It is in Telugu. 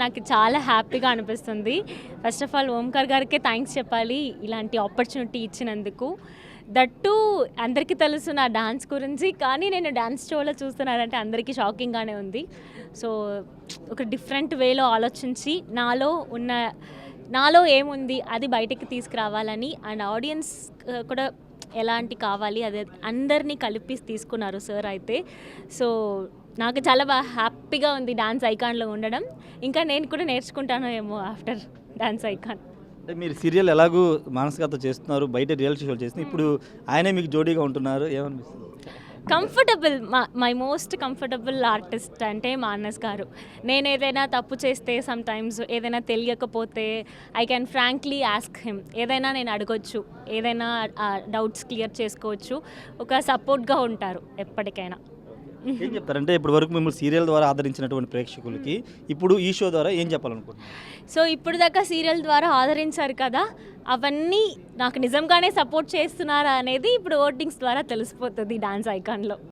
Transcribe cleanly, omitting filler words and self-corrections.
నాకు చాలా హ్యాపీగా అనిపిస్తుంది. ఫస్ట్ ఆఫ్ ఆల్ ఓంకార్ గారికే థ్యాంక్స్ చెప్పాలి ఇలాంటి ఆపర్చునిటీ ఇచ్చినందుకు. దట్టు అందరికీ తెలుసు నా డాన్స్ గురించి, కానీ నేను డాన్స్ షోలో చూస్తున్నానంటే అందరికీ షాకింగ్గానే ఉంది. సో ఒక డిఫరెంట్ వేలో ఆలోచించి నాలో ఏముంది అది బయటకి తీసుకురావాలని, అండ్ ఆడియన్స్ కూడా ఎలాంటి కావాలి అదే అందరినీ కలిపి తీసుకున్నారు సార్ అయితే. సో నాకు చాలా బాగా హ్యాపీగా ఉంది డాన్స్ ఐకాన్లో ఉండడం. ఇంకా నేను కూడా నేర్చుకుంటాను ఏమో ఆఫ్టర్ డాన్స్ ఐకాన్. అంటే మీరు సీరియల్ ఎలాగూ మానసికత చేస్తున్నారు, బయట రియాలిటీ షోలు చేస్తున్నారు, ఇప్పుడు ఆయనే మీకు జోడీగా ఉంటున్నారు, ఏమనిపిస్తుంది? Comfortable, my most comfortable artist అంటే మానస్ గారు. నేను ఏదైనా తప్పు చేస్తే సమ్టైమ్స్ ఏదైనా తెలియకపోతే I can frankly ask him. ఏదైనా నేను అడగొచ్చు, ఏదైనా డౌట్స్ క్లియర్ చేసుకోవచ్చు. ఒక సపోర్ట్గా ఉంటారు ఎప్పటికైనా. ఏం చెప్తారంటే ఇప్పటి వరకు మిమ్మల్ని సీరియల్ ద్వారా ఆదరించినటువంటి ప్రేక్షకులకి ఇప్పుడు ఈ షో ద్వారా ఏం చెప్పాలనుకుంటున్నారు? సో ఇప్పుడు దాకా సీరియల్ ద్వారా ఆదరించారు కదా, అవన్నీ నాకు నిజంగానే సపోర్ట్ చేస్తున్నారా అనేది ఇప్పుడు ఓటింగ్స్ ద్వారా తెలిసిపోతుంది డాన్స్ ఐకాన్లో.